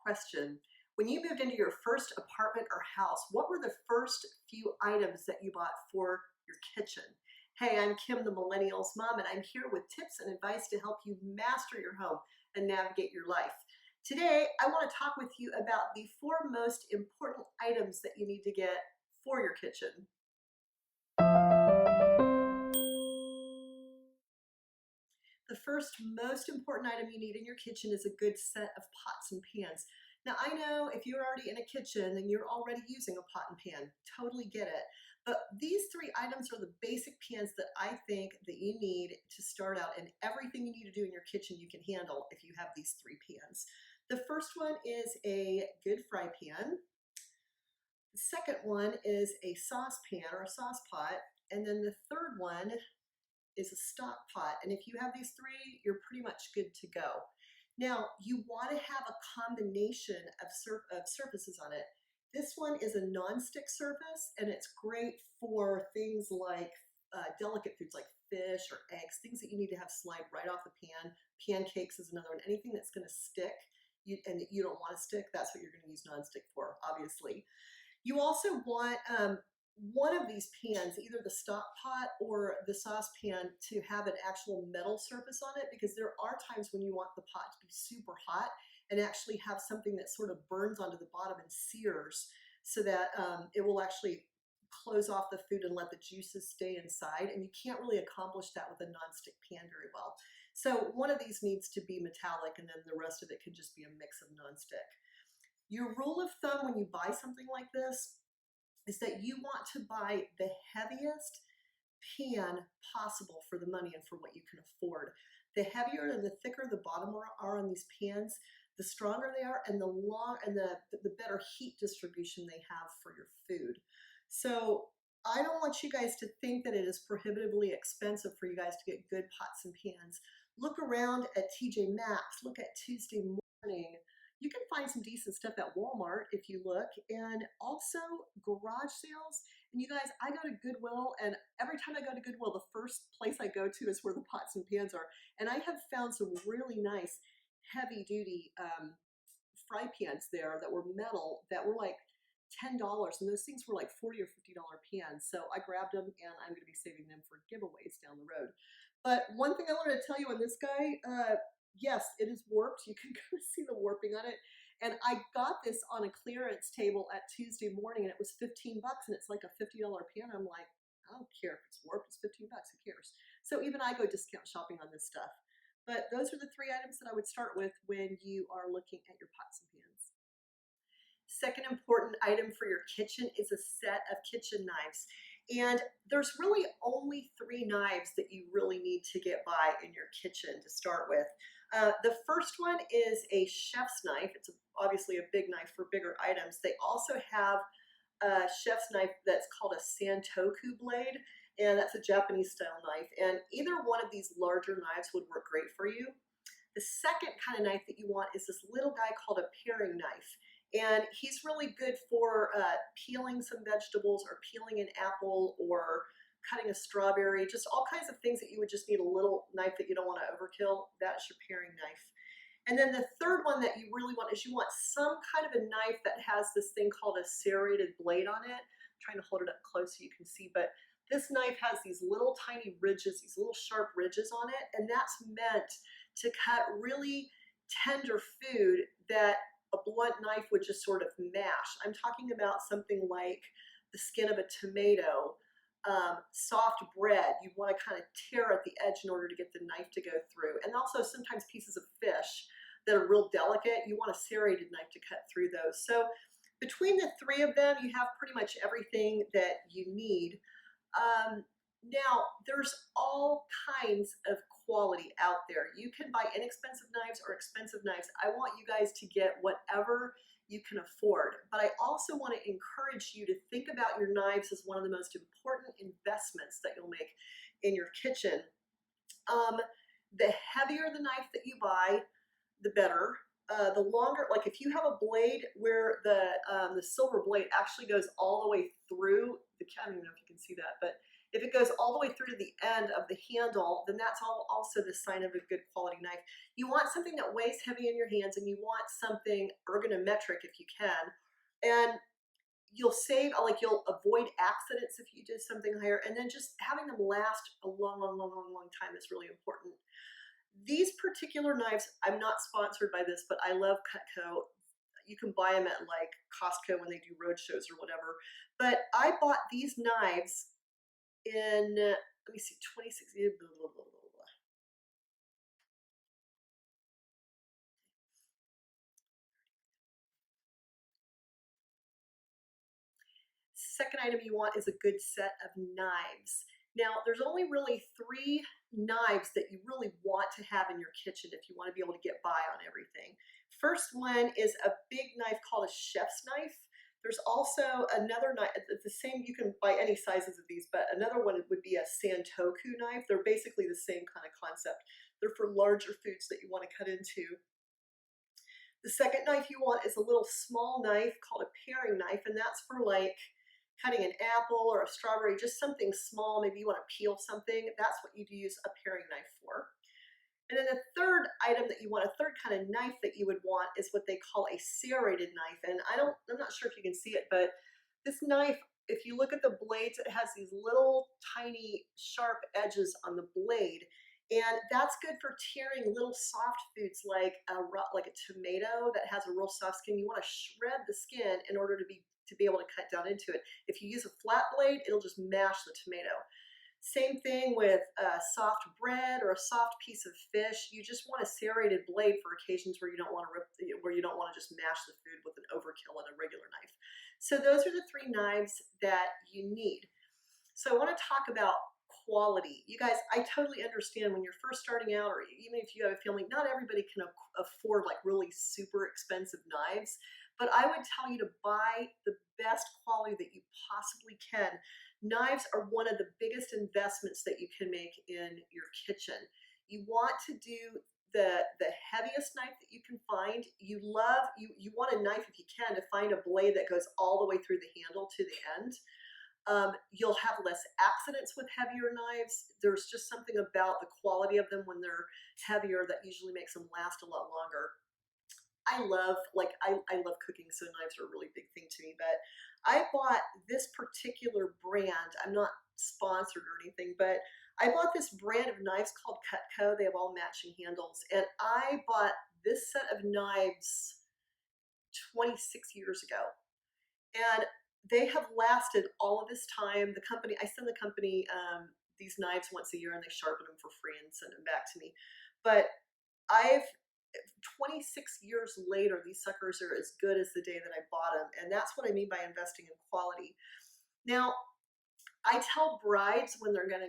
Question. When you moved into your first apartment or house, what were the first few items that you bought for your kitchen? Hey, I'm Kim, the Millennials Mom, and I'm here with tips and advice to help you master your home and navigate your life. Today, I want to talk with you about the four most important items that you need to get for your kitchen. The first most important item you need in your kitchen is a good set of pots and pans. Now, I know if you're already in a kitchen, then you're already using a pot and pan. Totally get it. But these three items are the basic pans that I think that you need to start out, and everything you need to do in your kitchen you can handle if you have these three pans. The first one is a good fry pan. The second one is a saucepan or a sauce pot. And then the third one is a stock pot. And if you have these three, you're pretty much good to go. Now, you want to have a combination of surfaces on it. This one is a non-stick surface, and it's great for things like delicate foods like fish or eggs, things that you need to have slide right off the pan. Pancakes is another one. Anything that's going to stick and that you don't want to stick, that's what you're going to use non-stick for, obviously. You also want one of these pans, either the stock pot or the saucepan, to have an actual metal surface on it, because there are times when you want the pot to be super hot and actually have something that sort of burns onto the bottom and sears, so that it will actually close off the food and let the juices stay inside. And you can't really accomplish that with a nonstick pan very well. So one of these needs to be metallic, and then the rest of it can just be a mix of nonstick. Your rule of thumb when you buy something like this is that you want to buy the heaviest pan possible for the money and for what you can afford. The heavier and the thicker the bottom are on these pans, the stronger they are, and the better heat distribution they have for your food. So I don't want you guys to think that it is prohibitively expensive for you guys to get good pots and pans. Look around at TJ Maxx, look at Tuesday Morning. You can find some decent stuff at Walmart if you look, and also garage sales. And you guys, I go to Goodwill, and every time I go to Goodwill, the first place I go to is where the pots and pans are. And I have found some really nice heavy duty fry pans there that were metal that were like $10, and those things were like $40 or $50 pans. So I grabbed them, and I'm going to be saving them for giveaways down the road. But one thing I wanted to tell you on this guy, yes, it is warped. You can kind of see the warping on it. And I got this on a clearance table at Tuesday Morning, and it was $15, and it's like a $50 pan. I'm like, I don't care if it's warped, it's $15, who cares? So even I go discount shopping on this stuff. But those are the three items that I would start with when you are looking at your pots and pans. Second important item for your kitchen is a set of kitchen knives. And there's really only three knives that you really need to get by in your kitchen to start with. The first one is a chef's knife. It's obviously a big knife for bigger items. They also have a chef's knife that's called a Santoku blade, and that's a Japanese style knife. And either one of these larger knives would work great for you. The second kind of knife that you want is this little guy called a paring knife. And he's really good for peeling some vegetables, or peeling an apple, or cutting a strawberry, just all kinds of things that you would just need a little knife that you don't want to overkill. That's your paring knife. And then the third one that you really want is you want some kind of a knife that has this thing called a serrated blade on it. I'm trying to hold it up close so you can see, but this knife has these little tiny ridges, these little sharp ridges on it, and that's meant to cut really tender food that a blunt knife would just sort of mash. I'm talking about something like the skin of a tomato, soft bread. You want to kind of tear at the edge in order to get the knife to go through. And also sometimes pieces of fish that are real delicate, you want a serrated knife to cut through those. So between the three of them, you have pretty much everything that you need. Now, there's all kinds of quality out there. You can buy inexpensive knives or expensive knives. I want you guys to get whatever you can afford. But I also want to encourage you to think about your knives as one of the most important investments that you'll make in your kitchen. The heavier the knife that you buy, the better. The longer, like if you have a blade where the silver blade actually goes all the way through the, I don't even know if you can see that, but If it goes all the way through to the end of the handle, then that's also the sign of a good quality knife. You want something that weighs heavy in your hands, and you want something ergonometric if you can. And you'll save, like you'll avoid accidents if you do something higher. And then just having them last a long, long, long, long, long time is really important. These particular knives, I'm not sponsored by this, but I love Cutco. You can buy them at like Costco when they do road shows or whatever. But I bought these knives in, let me see, 2016. Blah, blah, blah, blah, blah. Second item you want is a good set of knives. Now, there's only really 3 knives that you really want to have in your kitchen if you want to be able to get by on everything. First one is a big knife called a chef's knife. There's also another knife, it's the same, you can buy any sizes of these, but another one would be a Santoku knife. They're basically the same kind of concept. They're for larger foods that you want to cut into. The second knife you want is a little small knife called a paring knife, and that's for like cutting an apple or a strawberry, just something small. Maybe you want to peel something. That's what you'd use a paring knife for. And then the third item that you want, a third kind of knife that you would want, is what they call a serrated knife. And I'm not sure if you can see it, but this knife, if you look at the blades, it has these little tiny sharp edges on the blade. And that's good for tearing little soft foods like a tomato that has a real soft skin. You want to shred the skin in order to be able to cut down into it. If you use a flat blade, it'll just mash the tomato. Same thing with soft bread or a soft piece of fish. You just want a serrated blade for occasions where you don't want to just mash the food with an overkill and a regular knife. So those are the 3 knives that you need. So I want to talk about quality. You guys, I totally understand when you're first starting out, or even if you have a family, not everybody can afford like really super expensive knives. But I would tell you to buy the best quality that you possibly can. Knives are one of the biggest investments that you can make in your kitchen. You want to do the heaviest knife that you can find. You want a knife, if you can, to find a blade that goes all the way through the handle to the end. You'll have less accidents with heavier knives. There's just something about the quality of them when they're heavier that usually makes them last a lot longer. I love cooking, so knives are a really big thing to me. But I bought this particular brand. I'm not sponsored or anything, but I bought this brand of knives called Cutco. They have all matching handles, and I bought this set of knives 26 years ago, and they have lasted all of this time. I send the company these knives once a year, and they sharpen them for free and send them back to me. But I've 26 years later, these suckers are as good as the day that I bought them. And that's what I mean by investing in quality. Now, I tell brides when they're going to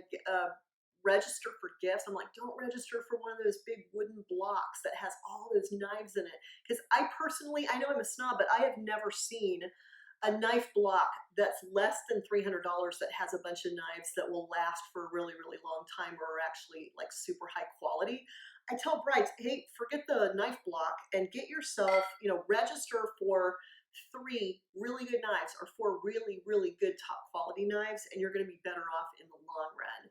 register for gifts, I'm like, don't register for one of those big wooden blocks that has all those knives in it. Because I know I'm a snob, but I have never seen a knife block that's less than $300 that has a bunch of knives that will last for a really, really long time or are actually like super high quality. I tell brides, hey, forget the knife block and get yourself, register for 3 really good knives or 4 really, really good top quality knives, and you're going to be better off in the long run.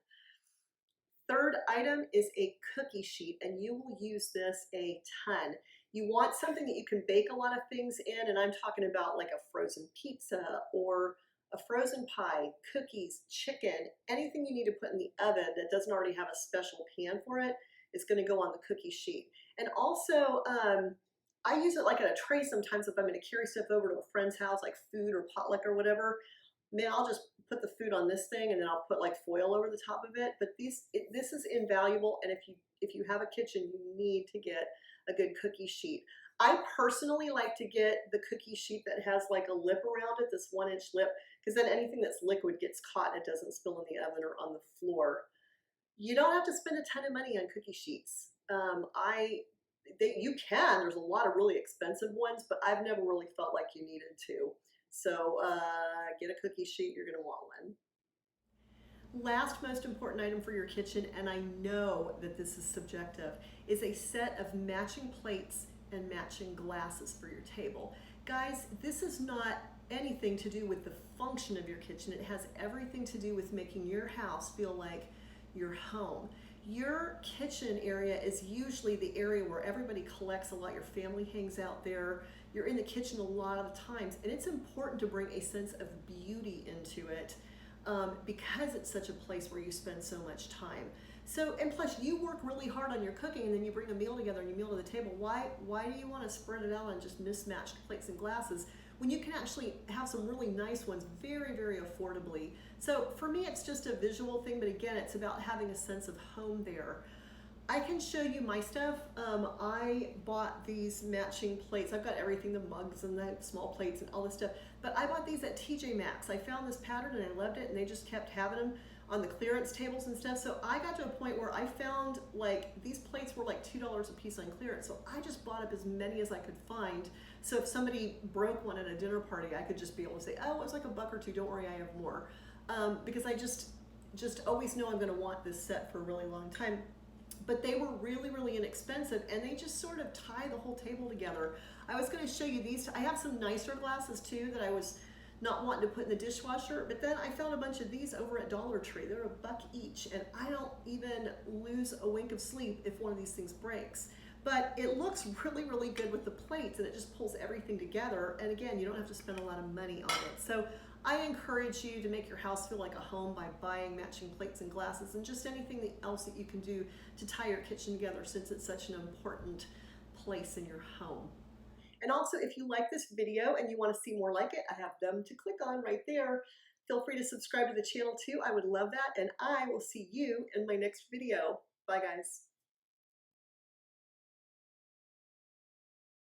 Third item is a cookie sheet, and you will use this a ton. You want something that you can bake a lot of things in, and I'm talking about like a frozen pizza or a frozen pie, cookies, chicken, anything you need to put in the oven that doesn't already have a special pan for it is going to go on the cookie sheet. And also, I use it like in a tray sometimes if I'm going to carry stuff over to a friend's house, like food or potluck or whatever. Man, I'll just put the food on this thing and then I'll put like foil over the top of it. But this is invaluable, and if you have a kitchen, you need to get a good cookie sheet. I personally like to get the cookie sheet that has like a lip around it, this 1-inch lip, because then anything that's liquid gets caught and it doesn't spill in the oven or on the floor. You don't have to spend a ton of money on cookie sheets. You can. There's a lot of really expensive ones, but I've never really felt like you needed to. So get a cookie sheet. You're going to want one. Last most important item for your kitchen, and I know that this is subjective, is a set of matching plates and matching glasses for your table. Guys, this is not anything to do with the function of your kitchen. It has everything to do with making your house feel like your home. Your kitchen area is usually the area where everybody collects a lot. Your family hangs out there. You're in the kitchen a lot of times, and it's important to bring a sense of beauty into it because it's such a place where you spend so much time. So, and plus you work really hard on your cooking and then you bring a meal together and you meal to the table. Why do you want to spread it out on just mismatched plates and glasses when you can actually have some really nice ones very, very affordably? So for me, it's just a visual thing, but again, it's about having a sense of home there. I can show you my stuff. I bought these matching plates. I've got everything, the mugs and the small plates and all this stuff. But I bought these at TJ Maxx. I found this pattern and I loved it, and they just kept having them on the clearance tables and stuff. So I got to a point where I found like these plates were like $2 a piece on clearance. So I just bought up as many as I could find. So if somebody broke one at a dinner party, I could just be able to say, oh, it was like $1 or $2. Don't worry, I have more. Because I just always know I'm going to want this set for a really long time. But they were really, really inexpensive, and they just sort of tie the whole table together. I was going to show you these. I have some nicer glasses too that I was not wanting to put in the dishwasher, but then I found a bunch of these over at Dollar Tree. They're $1 each, and I don't even lose a wink of sleep if one of these things breaks. But it looks really, really good with the plates, and it just pulls everything together. And again, you don't have to spend a lot of money on it. So I encourage you to make your house feel like a home by buying matching plates and glasses and just anything else that you can do to tie your kitchen together, since it's such an important place in your home. And also, if you like this video and you want to see more like it, I have them to click on right there. Feel free to subscribe to the channel too. I would love that. And I will see you in my next video. Bye, guys.